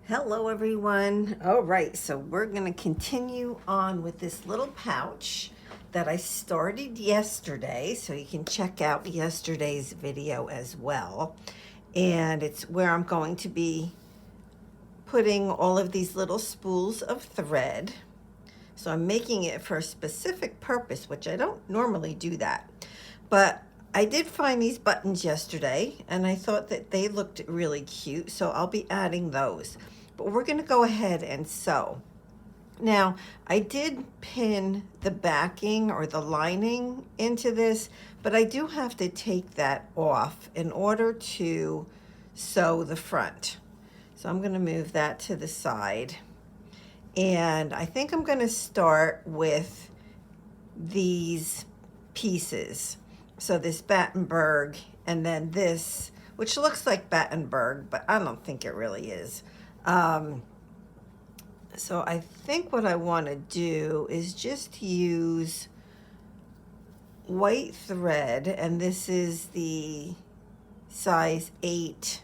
Hello everyone. All right, so we're going to continue on with this little pouch that I started yesterday, so you can check out yesterday's video as well. And it's where I'm going to be putting all of these little spools of thread. So I'm making it for a specific purpose, which I don't normally do that. But I did find these buttons yesterday and I thought that they looked really cute, so I'll be adding those. But we're going to go ahead and sew. Now, I did pin the backing or the lining into this, but I do have to take that off in order to sew the front. So I'm going to move that to the side. And I think I'm going to start with these pieces. So this Battenberg and then this, which looks like Battenberg, but I don't think it really is. So I think what I want to do is just use white thread, and this is the size 8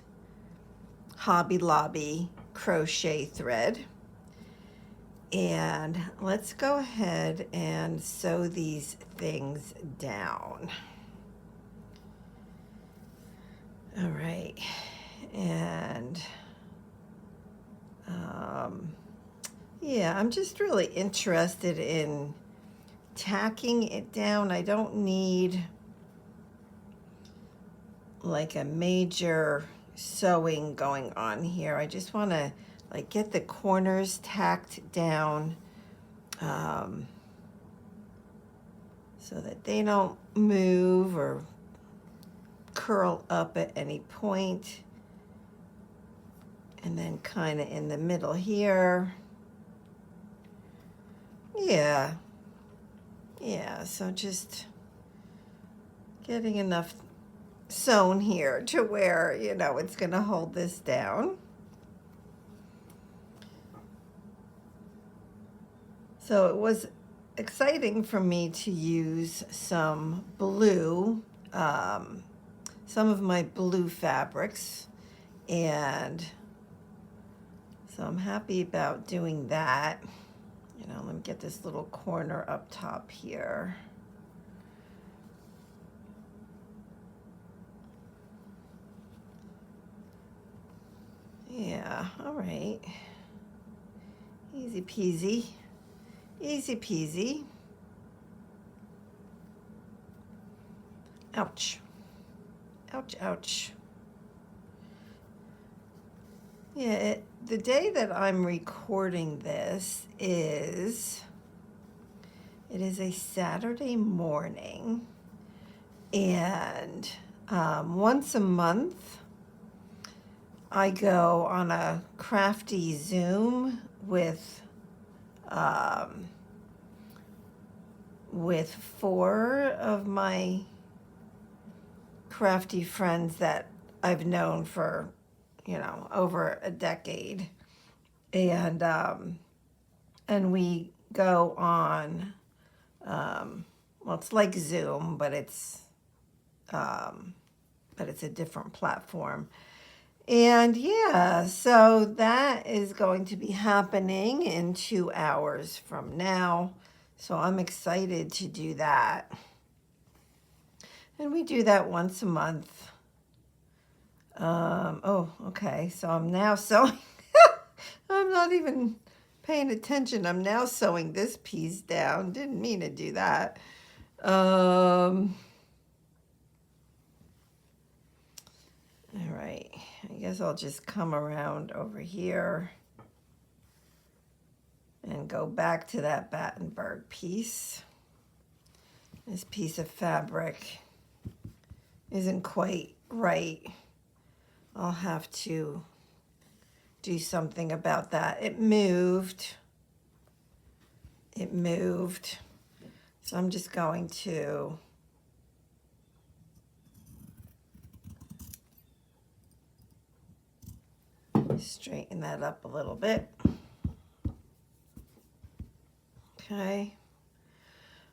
Hobby Lobby crochet thread. And let's go ahead and sew these things down. All right, and yeah, I'm just really interested in tacking it down. I don't need like a major sewing going on here. I just want to like get the corners tacked down so that they don't move or curl up at any point. And then kind of in the middle here. Yeah, so just getting enough sewn here to where, you know, it's going to hold this down. So it was exciting for me to use some blue, some of my blue fabrics, and so I'm happy about doing that. You know, let me get this little corner up top here. Yeah, all right. Easy peasy. Easy peasy. Ouch. Ouch, ouch. Yeah, the day that I'm recording this it is a Saturday morning, and once a month I go on a crafty Zoom with 4 of my crafty friends that I've known for, you know, over a decade. And we go on, well, it's like Zoom, but it's a different platform. And yeah, so that is going to be happening in 2 hours from now. So I'm excited to do that. And we do that once a month. Oh, okay. So I'm now sewing. I'm not even paying attention. I'm now sewing this piece down. Didn't mean to do that. All right. I guess I'll just come around over here and go back to that Battenberg piece. This piece of fabric isn't quite right. I'll have to do something about that. It moved. So I'm just going to straighten that up a little bit. Okay.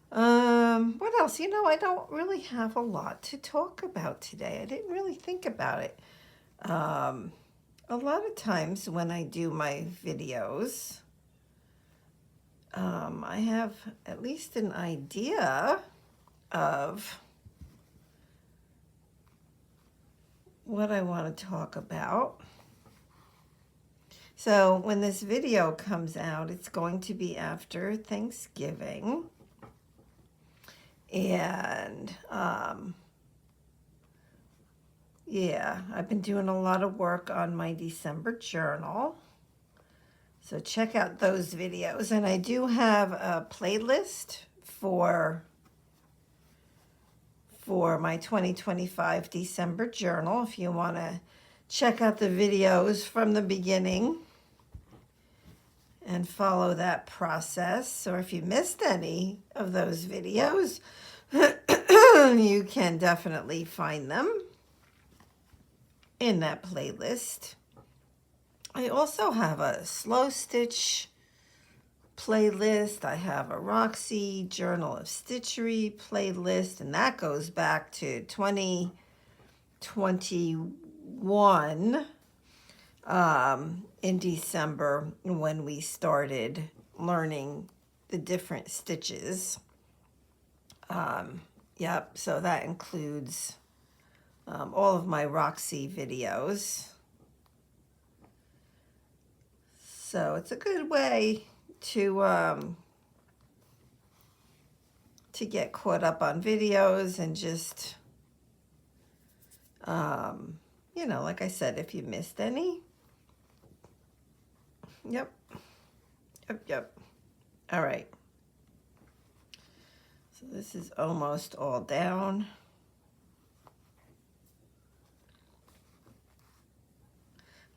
What else? You know, I don't really have a lot to talk about today. I didn't really think about it. a lot of times when I do my videos, I have at least an idea of what I want to talk about. So when this video comes out, it's going to be after Thanksgiving. And yeah, I've been doing a lot of work on my December journal. So check out those videos. And I do have a playlist for my 2025 December journal if you want to check out the videos from the beginning and follow that process. Or if you missed any of those videos, you can definitely find them in that playlist. I also have a slow stitch playlist. I have a Roxy Journal of Stitchery playlist, and that goes back to 2021 in December when we started learning the different stitches. Yep, so that includes all of my Roxy videos. So it's a good way to get caught up on videos and just, you know, like I said, if you missed any. Yep. All right. So this is almost all down.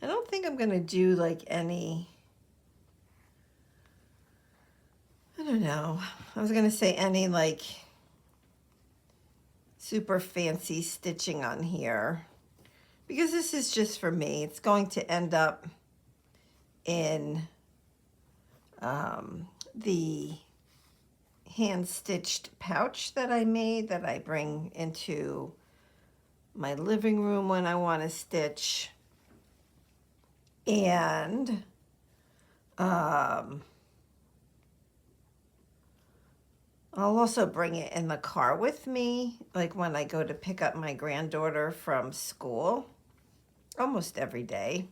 I don't think I'm going to do like any, I don't know. I was going to say any like super fancy stitching on here because this is just for me. It's going to end up in the hand-stitched pouch that I made that I bring into my living room when I want to stitch. And I'll also bring it in the car with me, like when I go to pick up my granddaughter from school, almost every day.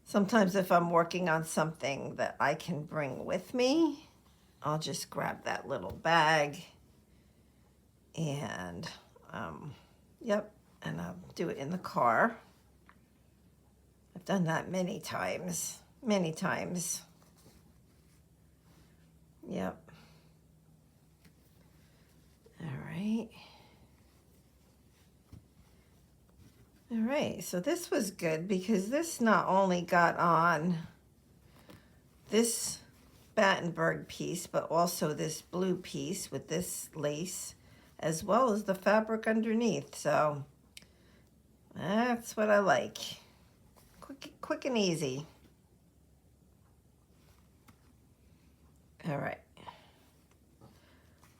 Sometimes if I'm working on something that I can bring with me, I'll just grab that little bag and, yep, and I'll do it in the car. I've done that many times. Yep. All right, so this was good because this not only got on this Battenberg piece, but also this blue piece with this lace, as well as the fabric underneath. So that's what I like. Quick and easy. All right.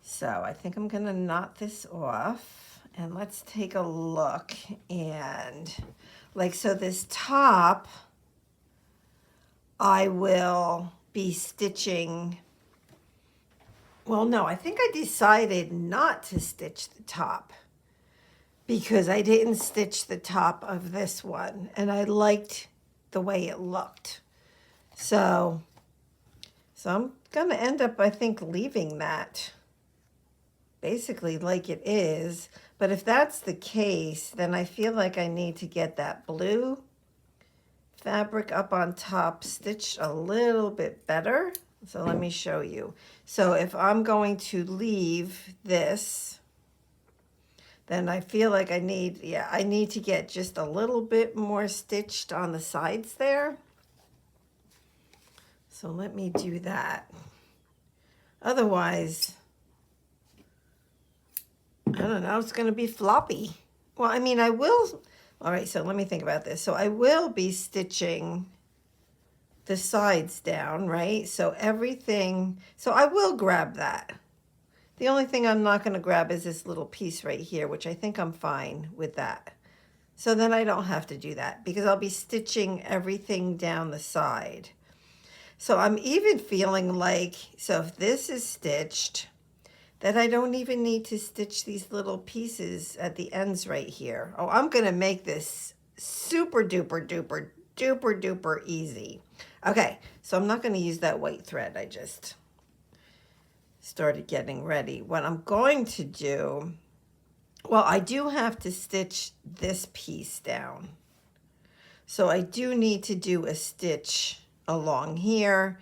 So I think I'm gonna knot this off and let's take a look. And like, so this top, I will be stitching. Well, no, I think I decided not to stitch the top because I didn't stitch the top of this one and I liked the way it looked. So I'm gonna end up, I think, leaving that basically like it is. But if that's the case, then I feel like I need to get that blue fabric up on top stitched a little bit better. So let me show you. So if I'm going to leave this, then I feel like I need to get just a little bit more stitched on the sides there. So let me do that. Otherwise, I don't know, it's going to be floppy. Well, I mean, I will. All right, so let me think about this. So I will be stitching the sides down, right? So everything, so I will grab that. The only thing I'm not going to grab is this little piece right here, which I think I'm fine with that. So then I don't have to do that because I'll be stitching everything down the side. So I'm even feeling like, so if this is stitched, that I don't even need to stitch these little pieces at the ends right here. Oh, I'm gonna make this super duper duper duper duper easy. Okay, so I'm not gonna use that white thread. I just started getting ready. What I'm going to do, well, I do have to stitch this piece down. So I do need to do a stitch along here,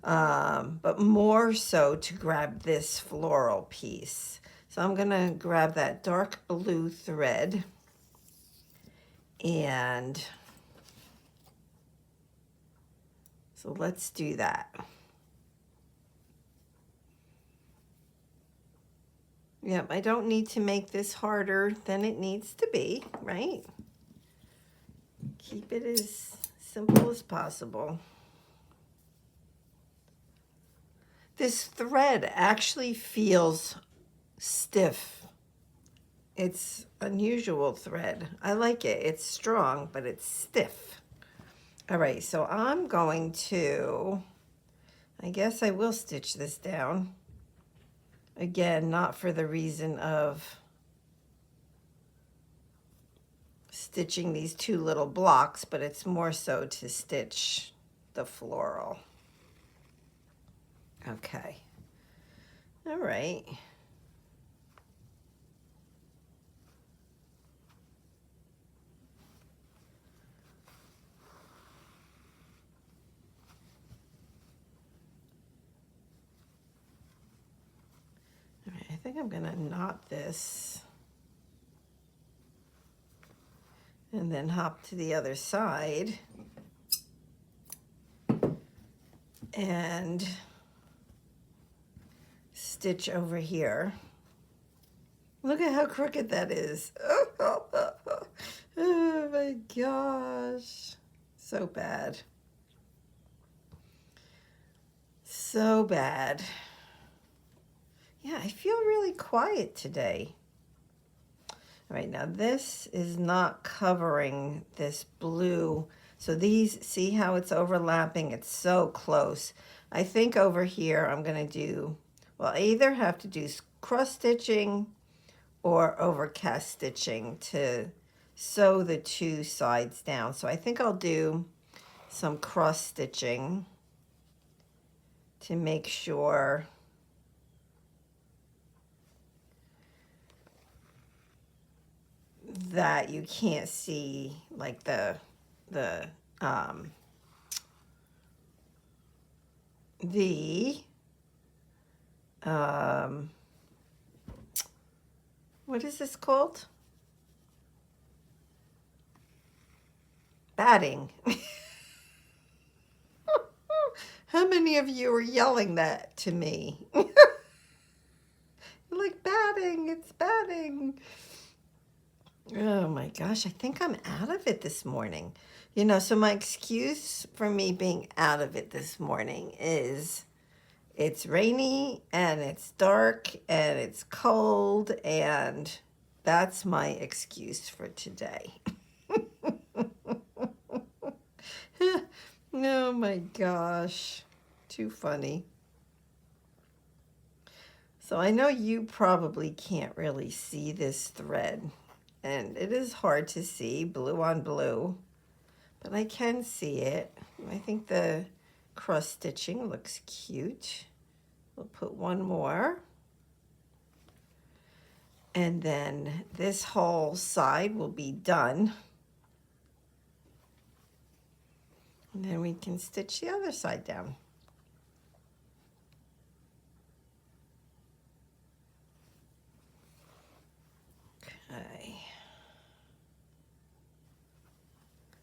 but more so to grab this floral piece. So I'm gonna grab that dark blue thread and so let's do that. Yep, I don't need to make this harder than it needs to be, right? Keep it as simple as possible. This thread actually feels stiff. It's unusual thread. I like it. It's strong, but it's stiff. All right, so I'm going to, I guess I will stitch this down. Again, not for the reason of stitching these two little blocks, but it's more so to stitch the floral. Okay. All right. All right, I think I'm gonna knot this and then hop to the other side and stitch over here. Look at how crooked that is. Oh my gosh. So bad. So bad. Yeah, I feel really quiet today. All right, now this is not covering this blue. So these, see how it's overlapping? It's so close. I think over here I'm gonna do, well, I either have to do cross stitching or overcast stitching to sew the two sides down. So I think I'll do some cross stitching to make sure that you can't see like the what is this called? Batting. How many of you are yelling that to me? Like batting, it's batting. Oh my gosh, I think I'm out of it this morning. You know, so my excuse for me being out of it this morning is it's rainy and it's dark and it's cold, and that's my excuse for today. Oh my gosh, too funny. So I know you probably can't really see this thread, and it is hard to see blue on blue, but I can see it. I think the cross stitching looks cute. We'll put one more. And then this whole side will be done. And then we can stitch the other side down. Okay.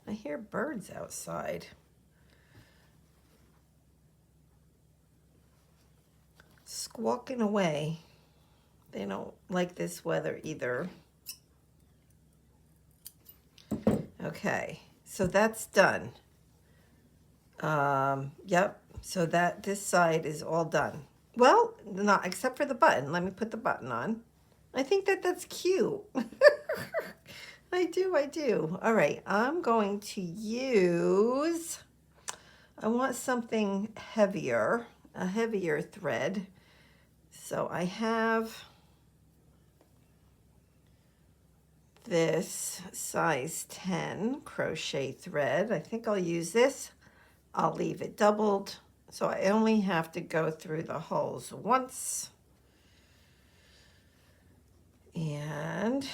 I hear birds outside. Squawking away. They don't like this weather either. Okay, so that's done. Yep, so that this side is all done. Well, not except for the button. Let me put the button on. I think that that's cute. I do, I do. All right, I'm going to use, I want something heavier, a heavier thread. So I have this size 10 crochet thread. I think I'll use this. I'll leave it doubled. So I only have to go through the holes once. And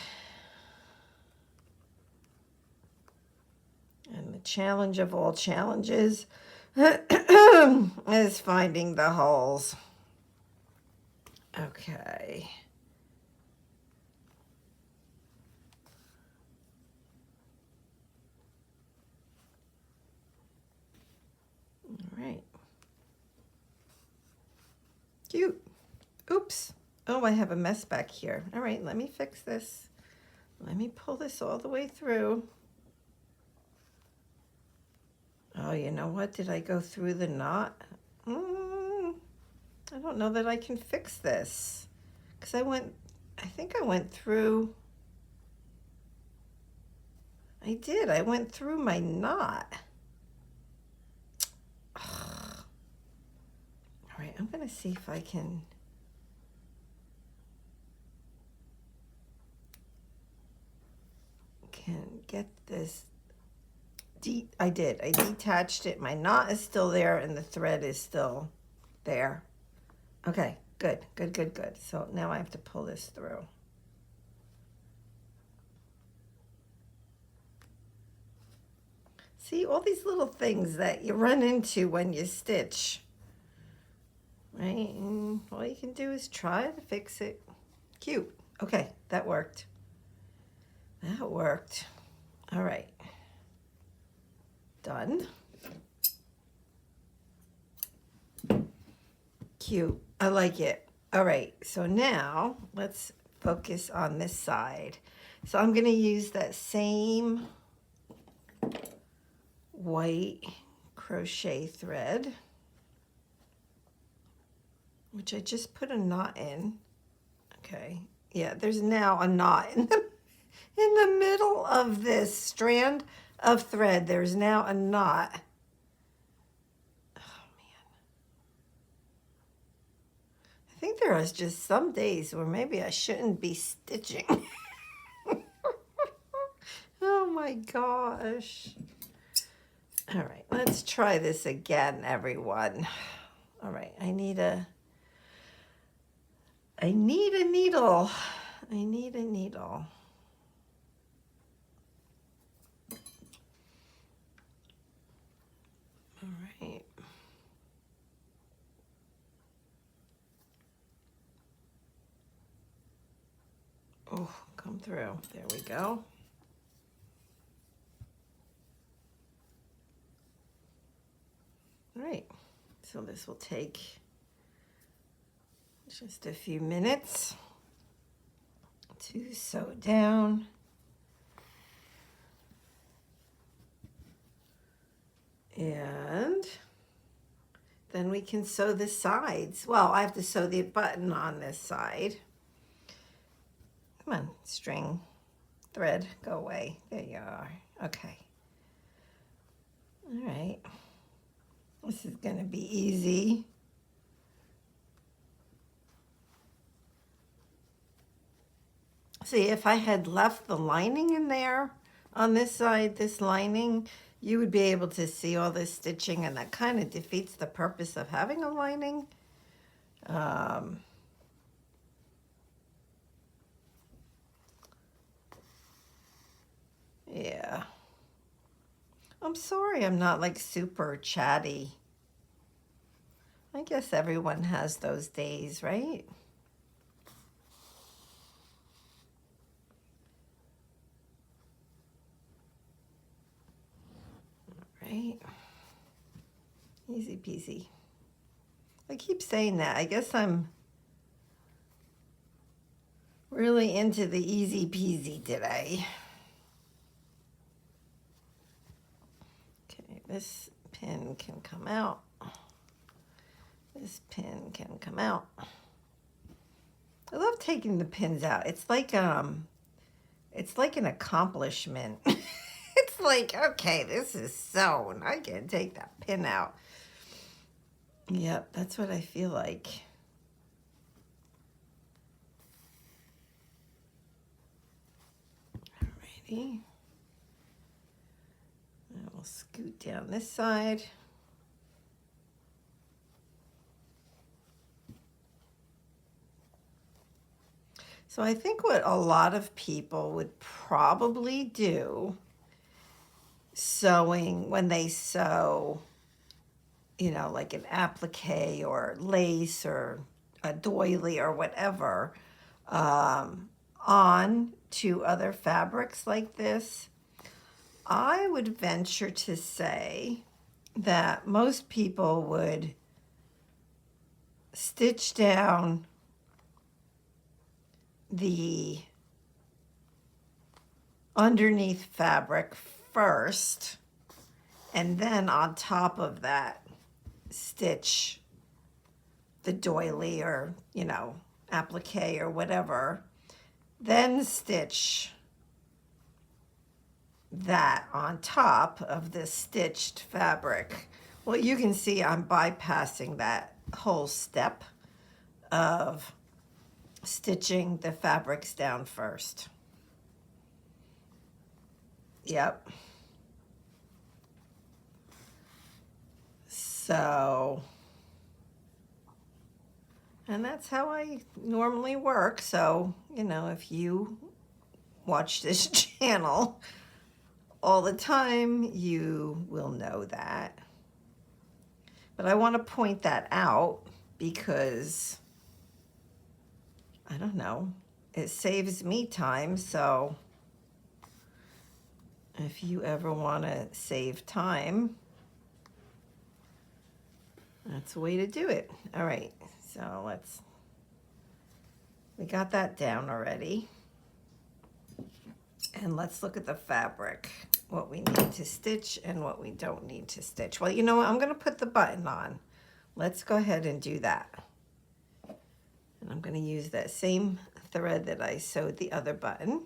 the challenge of all challenges is finding the holes. Okay. All right. Cute. Oops. Oh, I have a mess back here. All right, let me fix this. Let me pull this all the way through. Oh, you know what? Did I go through the knot? I don't know that I can fix this. Because I think I went through. I did. I went through my knot. Ugh. All right, I'm going to see if I can. Get this. I did. I detached it. My knot is still there and the thread is still there. Okay, good, good, good, good. So now I have to pull this through. See, all these little things that you run into when you stitch, right? And all you can do is try to fix it. Cute. Okay, that worked. That worked. All right. Done. Cute. I like it. All right, so now let's focus on this side. So I'm going to use that same white crochet thread, which I just put a knot in. Okay, yeah, there's now a knot in the middle of this strand of thread. There's now a knot. Oh man, I think there is just some days where maybe I shouldn't be stitching. Oh my gosh. All right, let's try this again, everyone. All right, I need a needle. I need a needle. All right. Oh, come through. There we go. All right, so this will take just a few minutes to sew down. And then we can sew the sides. Well, I have to sew the button on this side. Come on, string, thread, go away. There you are. Okay. All right. This is going to be easy. See, if I had left the lining in there on this side, this lining, you would be able to see all this stitching, and that kind of defeats the purpose of having a lining. Yeah. I'm sorry I'm not like super chatty. I guess everyone has those days, right? Right? Easy peasy. I keep saying that. I guess I'm really into the easy peasy today. Okay, this pin can come out. This pin can come out. I love taking the pins out. It's like it's like an accomplishment. It's like, okay, this is sewn. I can take that pin out. Yep, that's what I feel like. Alrighty. And we'll scoot down this side. So I think what a lot of people would probably do sewing when they sew, you know, like an applique or lace or a doily or whatever, on to other fabrics like this, I would venture to say that most people would stitch down the underneath fabric first, and then on top of that stitch the doily or, you know, applique or whatever, then stitch that on top of this stitched fabric. Well, you can see I'm bypassing that whole step of stitching the fabrics down first. Yep. So, and that's how I normally work. So, you know, if you watch this channel all the time, you will know that. But I want to point that out because, I don't know, it saves me time. So if you ever want to save time, that's a way to do it. All right, so we got that down already. And let's look at the fabric, what we need to stitch and what we don't need to stitch. Well, you know what, I'm gonna put the button on. Let's go ahead and do that. And I'm gonna use that same thread that I sewed the other button.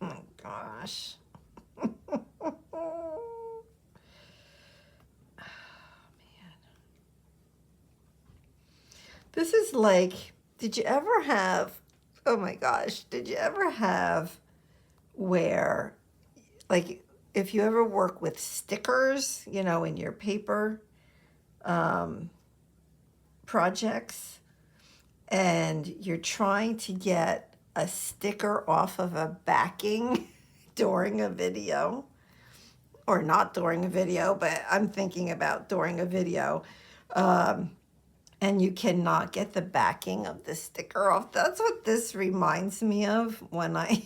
Oh gosh. Oh man. This is like, did you ever have, oh my gosh, did you ever have where, like, if you ever work with stickers, you know, in your paper projects, and you're trying to get a sticker off of a backing during a video, or not during a video, but I'm thinking about during a video, and you cannot get the backing of the sticker off. That's what this reminds me of when I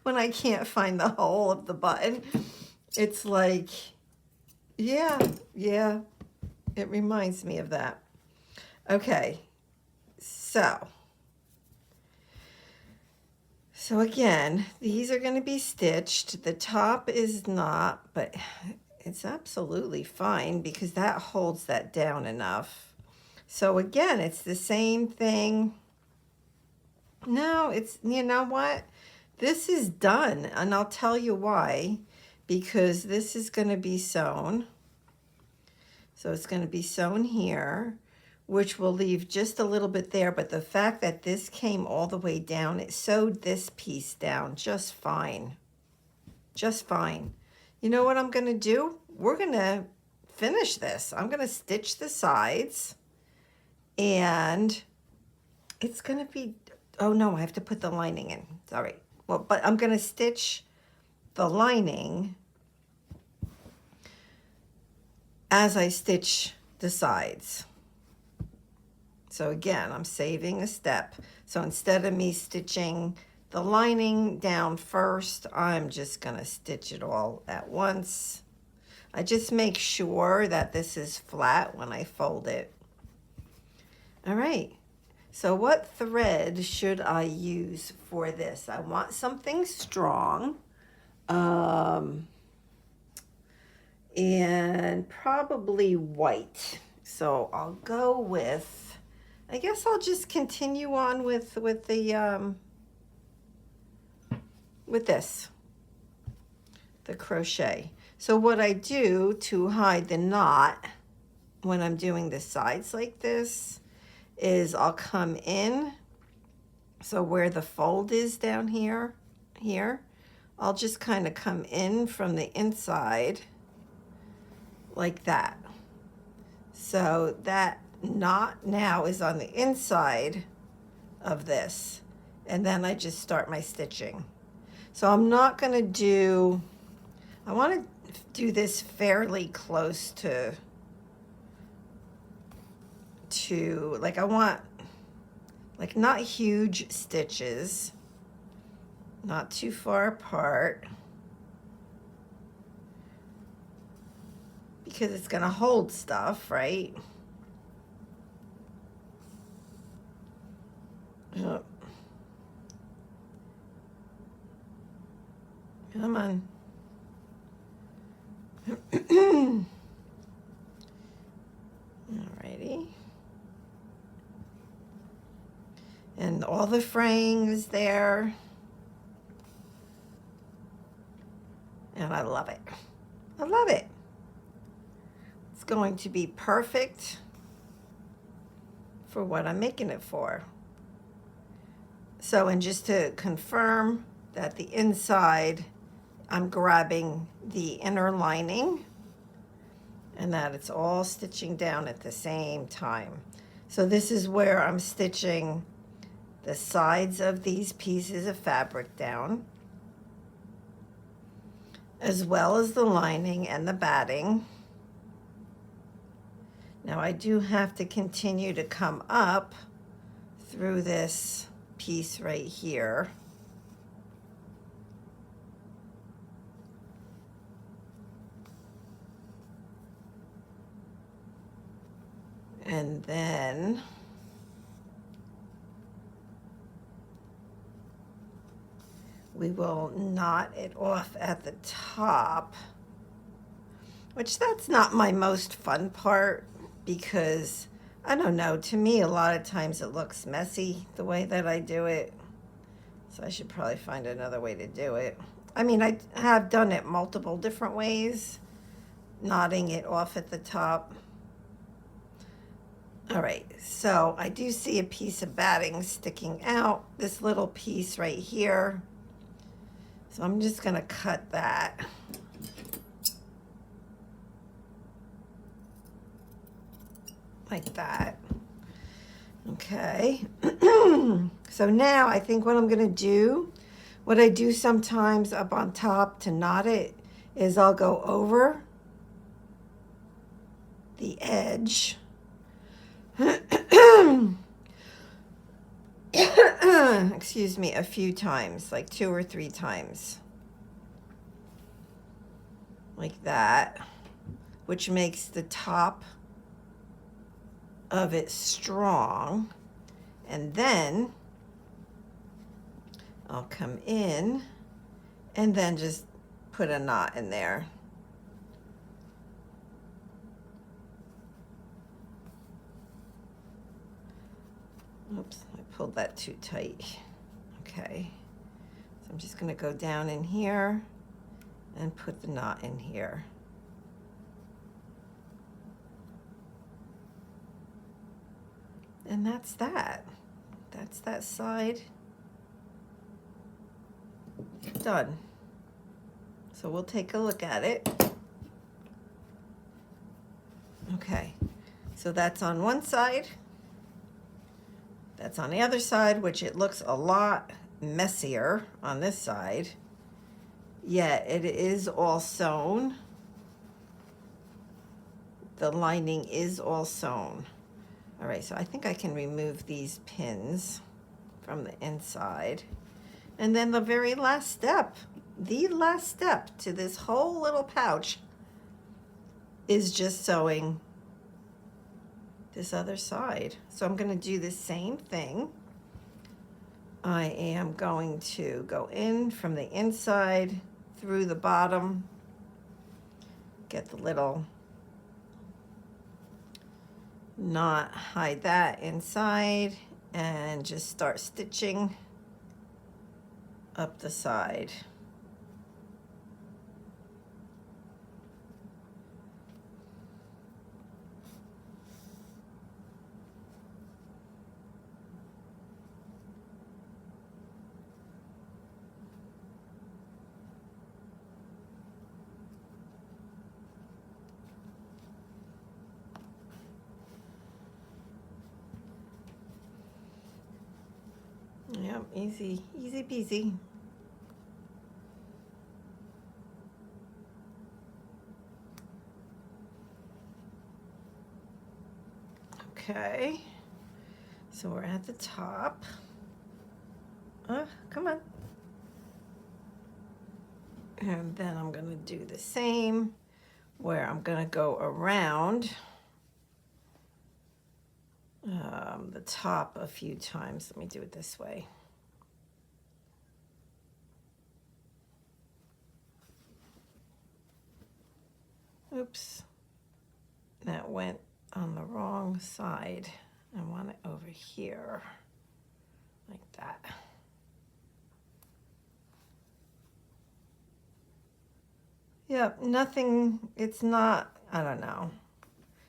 when I can't find the hole of the button. It's like, yeah, it reminds me of that. Okay, so again, these are going to be stitched. The top is not, but it's absolutely fine because that holds that down enough. So again, it's the same thing. No, it's, you know what? This is done, and I'll tell you why. Because this is going to be sewn. So it's going to be sewn here, which will leave just a little bit there. But the fact that this came all the way down, it sewed this piece down just fine. Just fine. You know what I'm going to do? We're going to finish this. I'm going to stitch the sides, and it's going to be, oh no, I have to put the lining in. Sorry. Well, but I'm going to stitch the lining as I stitch the sides. So again, I'm saving a step. So instead of me stitching the lining down first, I'm just gonna stitch it all at once. I just make sure that this is flat when I fold it. All right, so what thread should I use for this? I want something strong. and probably white. So I'll go with, I guess I'll just continue on with this, the crochet. So what I do to hide the knot when I'm doing the sides like this is I'll come in, so where the fold is down here, I'll just kind of come in from the inside like that. So that knot now is on the inside of this, and then I just start my stitching. So I'm not going to do, I want to do this fairly close to like, I want like not huge stitches, not too far apart, because it's going to hold stuff, right? Oh. Come on. Alrighty. And all the fraying is there. And I love it. I love it. It's going to be perfect for what I'm making it for. So, and just to confirm that the inside, I'm grabbing the inner lining and that it's all stitching down at the same time. So this is where I'm stitching the sides of these pieces of fabric down, as well as the lining and the batting. Now I do have to continue to come up through this piece right here. And then we will knot it off at the top, which that's not my most fun part, because I don't know, to me a lot of times it looks messy the way that I do it. So I should probably find another way to do it. I mean, I have done it multiple different ways, knotting it off at the top. All right, so I do see a piece of batting sticking out, this little piece right here. So I'm just going to cut that. Like that. Okay. So now I think what I'm going to do, what I do sometimes up on top to knot it, is I'll go over the edge. Excuse me, a few times, like 2 or 3 times. Like that, which makes the top of it strong. And then I'll come in and then just put a knot in there. Oops, I pulled that too tight. Okay, so I'm just going to go down in here and put the knot in here. And that's that. That's that side done. So we'll take a look at it. Okay, so that's on one side. That's on the other side, which it looks a lot messier on this side, yet it is all sewn. The lining is all sewn. All right, so I think I can remove these pins from the inside. And then the very last step, the last step to this whole little pouch is just sewing this other side. So I'm going to do the same thing. I am going to go in from the inside through the bottom, get the little knot, hide that inside, and just start stitching up the side. Yep, easy, easy peasy. Okay, so we're at the top. Come on. And then I'm gonna do the same, where I'm gonna go around the top a few times. Let me do it this way. Oops, that went on the wrong side. I want it over here, like that. Yep, nothing, it's not, I don't know.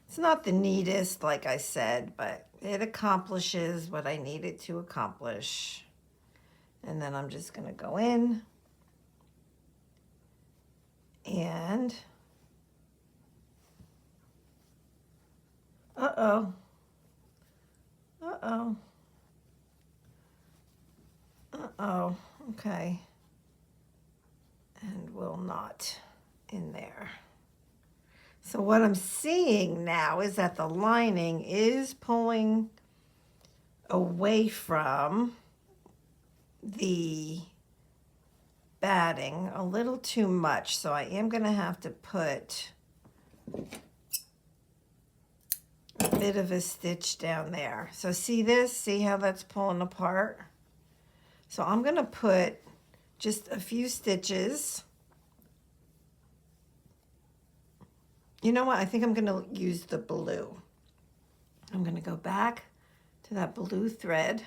It's not the neatest, like I said, but it accomplishes what I need it to accomplish. And then I'm just gonna go in and, uh-oh, okay. And will knot in there. So what I'm seeing now is that the lining is pulling away from the batting a little too much. So I am going to have to put a bit of a stitch down there. So see this? See how that's pulling apart? So I'm going to put just a few stitches. You know what? I think I'm going to use the blue. I'm going to go back to that blue thread.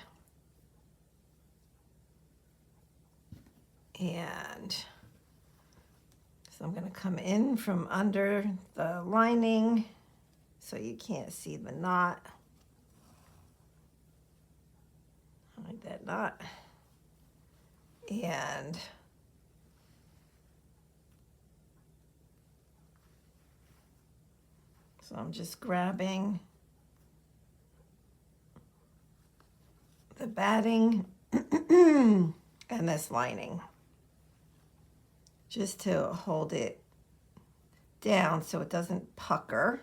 And so I'm going to come in from under the lining so you can't see the knot. Hide that knot. And so I'm just grabbing the batting and this lining just to hold it down so it doesn't pucker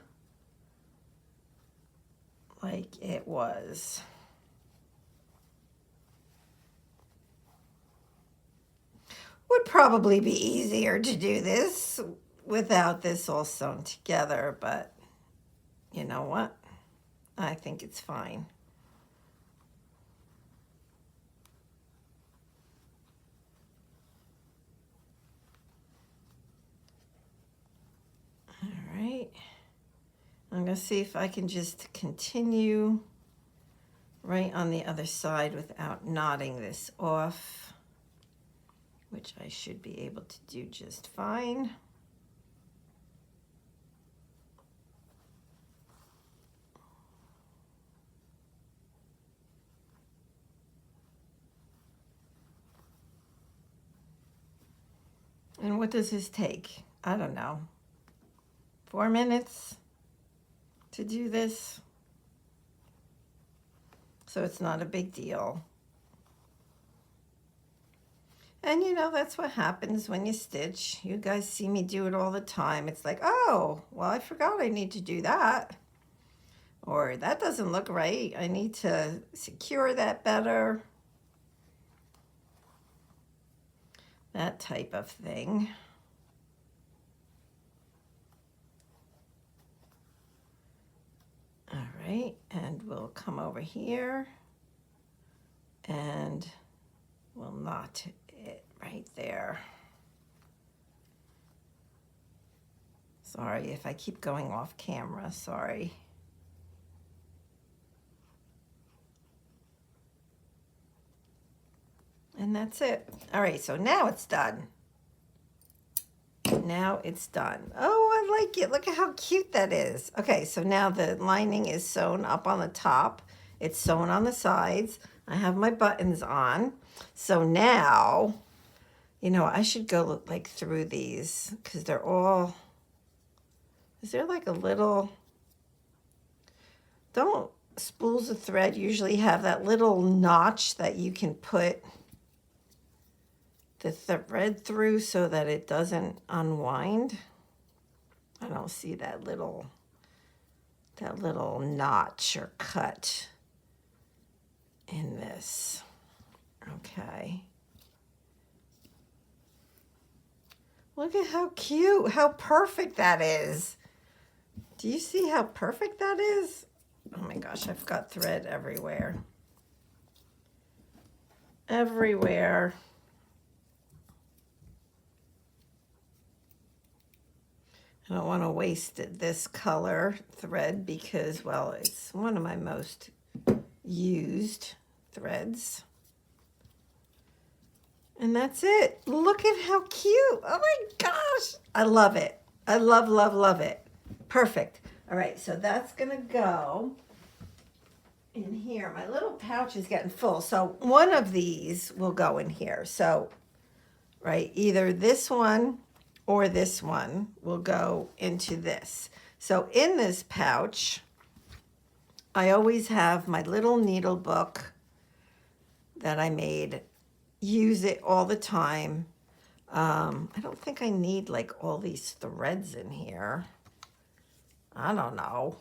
like it was. Would probably be easier to do this without this all sewn together, but you know what? I think it's fine. All right. I'm going to see if I can just continue right on the other side without knotting this off, which I should be able to do just fine. And what does this take? I don't know. 4 minutes to do this. So it's not a big deal. And you know, that's what happens when you stitch. You guys see me do it all the time. It's like, oh, well, I forgot I need to do that. Or that doesn't look right. I need to secure that better. That type of thing. All right, and we'll come over here and we'll knot it right there. Sorry if I keep going off camera, sorry. And that's it. All right, so now it's done. Now it's done. Oh, I like it. Look at how cute that is. Okay, so now the lining is sewn up on the top. It's sewn on the sides. I have my buttons on. So now, you know, I should go look like through these because they're all, is there like a little, don't spools of thread usually have that little notch that you can put the thread through so that it doesn't unwind? I don't see that little notch or cut in this. Okay. Look at how cute, how perfect that is. Do you see how perfect that is? Oh my gosh, I've got thread everywhere. Everywhere. I don't want to waste this color thread because, well, it's one of my most used threads. And that's it. Look at how cute. Oh my gosh. I love it. I love, love, love it. Perfect. All right, so that's going to go in here. My little pouch is getting full. So one of these will go in here. So, right, either this one or this one will go into this. So in this pouch, I always have my little needle book that I made. Use it all the time. I don't think I need like all these threads in here. I don't know.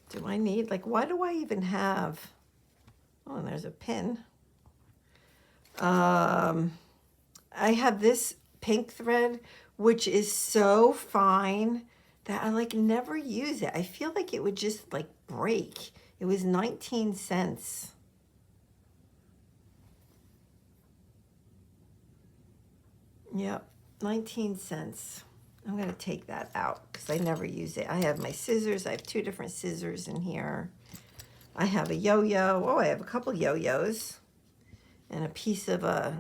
Do I need, like, why do I even have, oh, and there's a pin. I have this pink thread, which is so fine that I like never use it. I feel like it would just like break. It was 19 cents. Yep, 19 cents. I'm going to take that out because I never use it. I have my scissors. I have 2 different scissors in here. I have a yo-yo. Oh, I have a couple yo-yos and a piece of a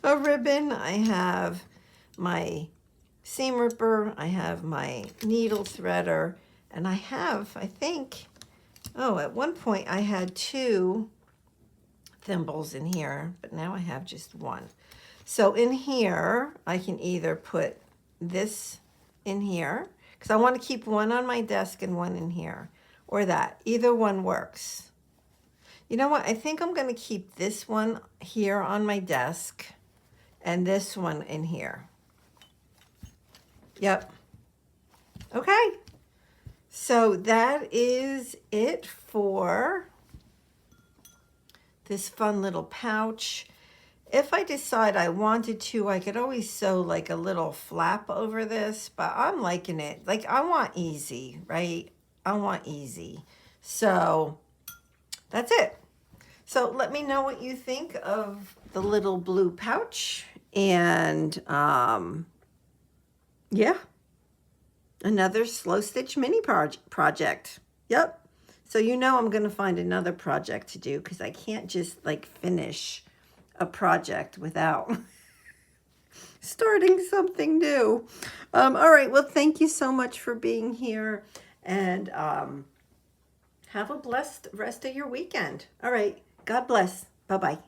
ribbon. I have my seam ripper. I have my needle threader. And I have, I think, oh, at one point I had 2 thimbles in here, but now I have just 1. So in here, I can either put this in here, because I want to keep one on my desk and one in here, or that. Either one works. You know what? I think I'm going to keep this one here on my desk and this one in here. Yep. Okay. So that is it for this fun little pouch. If I decide I wanted to, I could always sew like a little flap over this, but I'm liking it. Like, I want easy, right? I want easy. So that's it. So let me know what you think of the little blue pouch. And yeah, another slow stitch mini project. Yep. So you know I'm going to find another project to do because I can't just like finish a project without starting something new. All right. Well, thank you so much for being here, and have a blessed rest of your weekend. All right. God bless. Bye-bye.